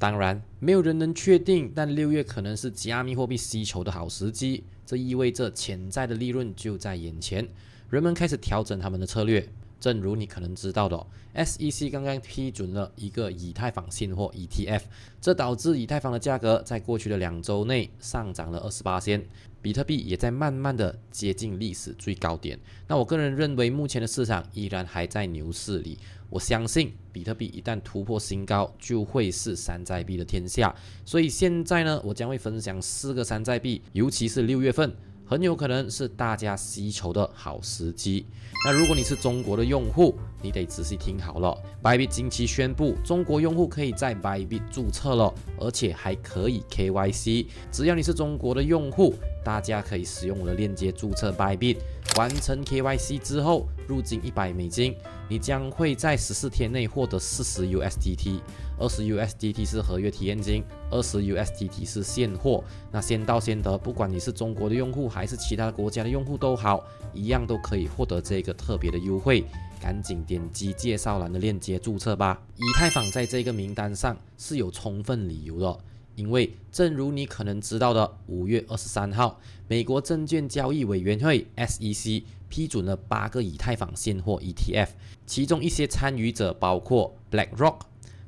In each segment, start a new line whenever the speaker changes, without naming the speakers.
当然，没有人能确定，但6月可能是加密货币吸筹的好时机，这意味着潜在的利润就在眼前，人们开始调整他们的策略。正如你可能知道的，SEC 刚刚批准了一个以太坊现货 ETF， 这导致以太坊的价格在过去的2周内上涨了28%，比特币也在慢慢的接近历史最高点。那我个人认为，目前的市场依然还在牛市里。我相信比特币一旦突破新高，就会是山寨币的天下。所以现在呢，我将会分享4个山寨币，尤其是6月份。很有可能是大家吸筹的好时机。那如果你是中国的用户，你得仔细听好了。Bybit 近期宣布，中国用户可以在 Bybit 注册了，而且还可以 KYC。只要你是中国的用户，大家可以使用我的链接注册 Bybit， 完成 KYC 之后，入金$100，你将会在14天内获得40 USDT。20 USDT 是合约体验金，20 USDT 是现货。那先到先得，不管你是中国的用户还是其他国家的用户都好，一样都可以获得这个特别的优惠。赶紧点击介绍栏的链接注册吧。以太坊在这个名单上是有充分理由的，因为正如你可能知道的，5月23号，美国证券交易委员会 SEC 批准了8个以太坊现货 ETF， 其中一些参与者包括 BlackRock、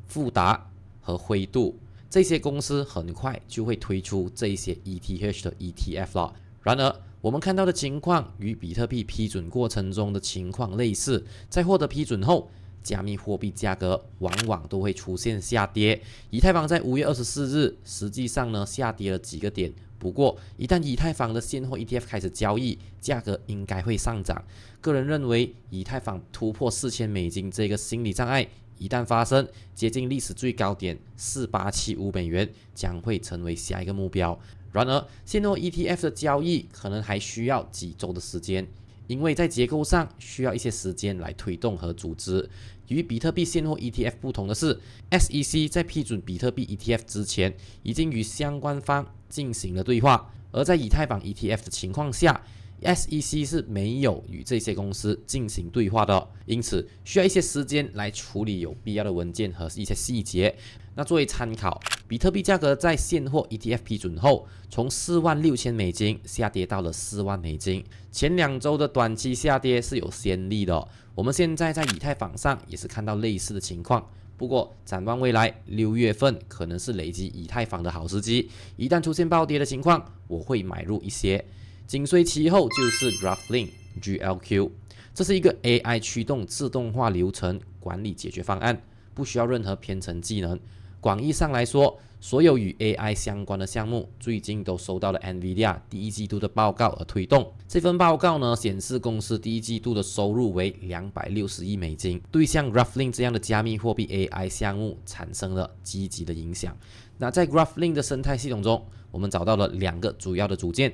富达和灰度，这些公司很快就会推出这些 ETH 的 ETF 了。然而，我们看到的情况与比特币批准过程中的情况类似，在获得批准后，加密货币价格往往都会出现下跌。以太坊在5月24日实际上呢下跌了几个点，不过一旦以太坊的现货 ETF 开始交易，价格应该会上涨。个人认为，以太坊突破$4000这个心理障碍一旦发生，接近历史最高点$4875将会成为下一个目标。然而，现货 ETF 的交易可能还需要几周的时间，因为在结构上需要一些时间来推动和组织。与比特币现货 ETF 不同的是 ，SEC 在批准比特币 ETF 之前，已经与相关方进行了对话，而在以太坊 ETF 的情况下，SEC 是没有与这些公司进行对话的，因此需要一些时间来处理有必要的文件和一些细节。那作为参考，比特币价格在现货 ETF 批准后，从$46,000下跌到了$40,000。前2周的短期下跌是有先例的，我们现在在以太坊上也是看到类似的情况。不过，展望未来，6月份可能是累积以太坊的好时机。一旦出现暴跌的情况，我会买入一些。紧随其后就是 Graphling GLQ， 这是一个 AI 驱动自动化流程管理解决方案，不需要任何编程技能。广义上来说，所有与 AI 相关的项目最近都收到了 NVIDIA 第1季度的报告而推动。这份报告呢显示公司第1季度的收入为$260亿，对像 Graphling 这样的加密货币 AI 项目产生了积极的影响。那在 Graphling 的生态系统中，我们找到了2个主要的组件。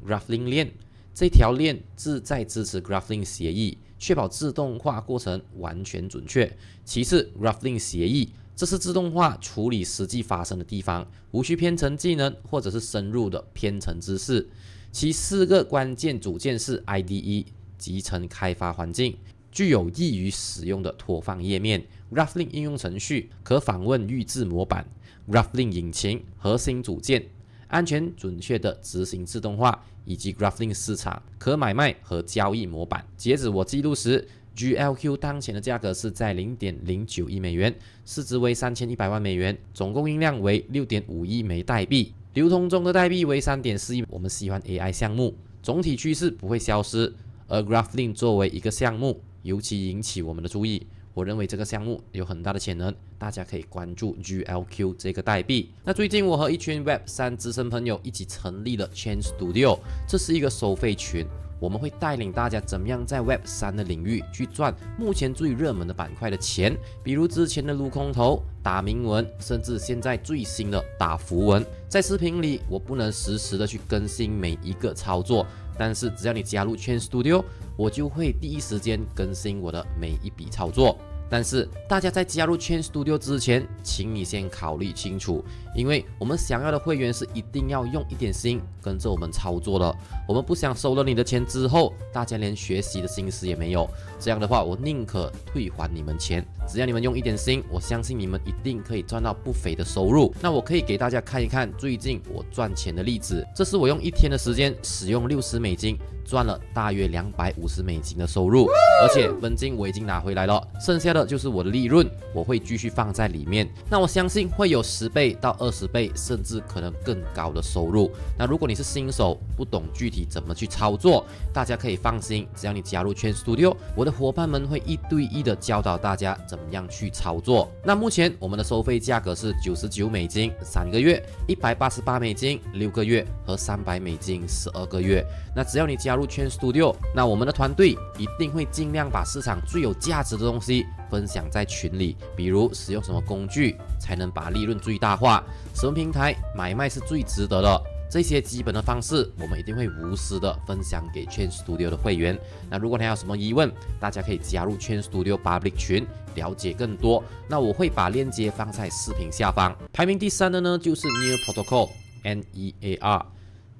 Graphling 链，这条链旨在支持 Graphling 协议，确保自动化过程完全准确。其次 ，Graphling 协议，这是自动化处理实际发生的地方，无需编程技能或者是深入的编程知识。其4个关键组件是 IDE 集成开发环境，具有易于使用的拖放页面 ，Graphling 应用程序，可访问预置模板 ，Graphling 引擎核心组件。安全准确的执行自动化，以及 Graphling 市场可买卖和交易模板。截止我记录时 ，GLQ 当前的价格是在$0.09亿，市值为$3100万，总供应量为6.5亿枚代币，流通中的代币为3.4亿。我们喜欢 AI 项目，总体趋势不会消失，而 Graphling 作为一个项目，尤其引起我们的注意。我认为这个项目有很大的潜能，大家可以关注 GLQ 这个代币。那最近我和一群 Web3 资深朋友一起成立了 Chain Studio， 这是一个收费群，我们会带领大家怎么样在 Web3 的领域去赚目前最热门的板块的钱，比如之前的撸空头、打铭文，甚至现在最新的打符文。在视频里，我不能实时的去更新每一个操作，但是只要你加入 Chain Studio， 我就会第一时间更新我的每一笔操作。但是大家在加入 Chain Studio 之前，请你先考虑清楚，因为我们想要的会员是一定要用一点心跟着我们操作的，我们不想收了你的钱之后，大家连学习的心思也没有，这样的话我宁可退还你们钱。只要你们用一点心，我相信你们一定可以赚到不菲的收入。那我可以给大家看一看最近我赚钱的例子，这是我用1天的时间使用$60，赚了大约$250的收入，而且本金我已经拿回来了，剩下的就是我的利润，我会继续放在里面。那我相信会有10倍到20倍，甚至可能更高的收入。那如果你是新手，不懂具体怎么去操作，大家可以放心，只要你加入Chain Studio，我的伙伴们会1对1的教导大家怎么样去操作。那目前我们的收费价格是$99，3个月；$188，6个月和$300，12个月。那只要你加入Chain Studio，那我们的团队一定会尽量把市场最有价值的东西分享在群里，比如使用什么工具才能把利润最大化，什么平台买卖是最值得的，这些基本的方式我们一定会无私的分享给Chain Studio的会员。那如果你还有什么疑问，大家可以加入Chain Studio Public 群了解更多，那我会把链接放在视频下方。排名第3的呢就是 Near Protocol NEAR，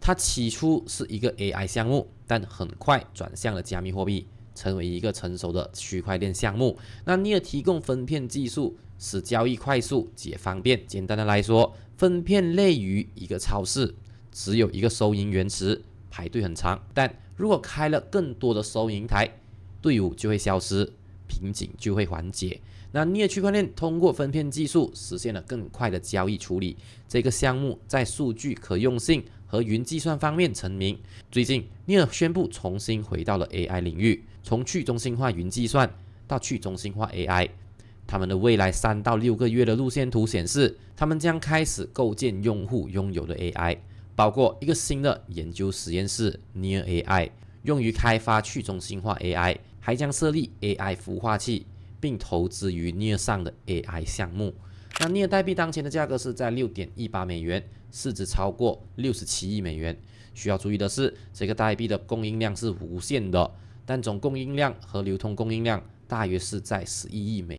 它起初是一个 AI 项目，但很快转向了加密货币，成为一个成熟的区块链项目。那 Near 提供分片技术，使交易快速且方便。简单的来说，分片类于一个超市，只有一个收银员池，排队很长，但如果开了更多的收银台，队伍就会消失，瓶颈就会缓解。那Near区块链通过分片技术实现了更快的交易处理，这个项目在数据可用性和云计算方面成名。最近Near宣布重新回到了 AI 领域，从去中心化云计算到去中心化 AI。他们的未来3到6个月的路线图显示，他们将开始构建用户拥有的 AI， 包括一个新的研究实验室 Near AI， 用于开发去中心化 AI， 还将设立 AI 孵化器，并投资于 Near 上的 AI 项目。那Near代币当前的价格是在$6.18，市值超过67亿美元。需要注意的是，这个代币的供应量是无限的，但总供应量和流通供应量大约是在11亿美元。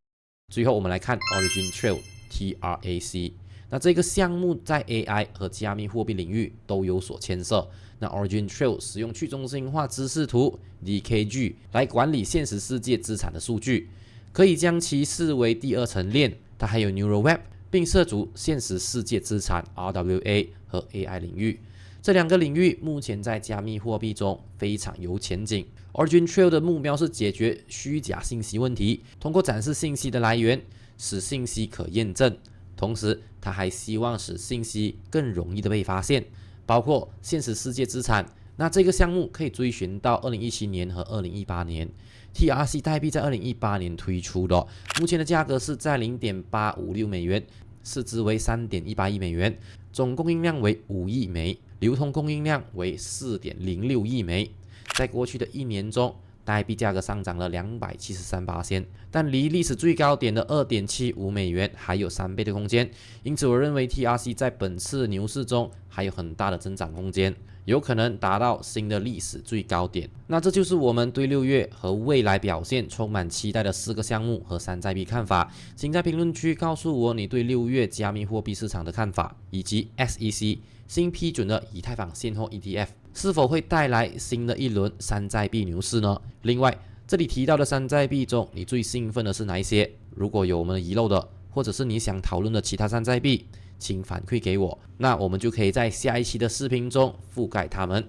最后我们来看 Origin Trail TRAC， 那这个项目在 AI 和加密货币领域都有所牵涉。那 Origin Trail 使用去中心化知识图 DKG 来管理现实世界资产的数据，可以将其视为第2层链。它还有 Neural Web， 并涉足现实世界资产 RWA 和 AI 领域。这2个领域目前在加密货币中非常有前景。Origin Trail 的目标是解决虚假信息问题，通过展示信息的来源，使信息可验证。同时，他还希望使信息更容易的被发现，包括现实世界资产。那这个项目可以追寻到2017年和2018年。TRC 代币在2018年推出的，目前的价格是在$0.856，市值为$3.18亿美元，总供应量为5亿枚，流通供应量为4.06亿枚。在过去的1年中，代币价格上涨了273%，但离历史最高点的$2.75还有3倍的空间。因此，我认为 TRC 在本次牛市中还有很大的增长空间，有可能达到新的历史最高点。那这就是我们对6月和未来表现充满期待的4个项目和山寨币看法。请在评论区告诉我你对6月加密货币市场的看法，以及 SEC 新批准的以太坊现货 ETF 是否会带来新的一轮山寨币牛市呢？另外，这里提到的山寨币中，你最兴奋的是哪一些？如果有我们遗漏的，或者是你想讨论的其他山寨币，请反馈给我，那我们就可以在下一期的视频中覆盖它们。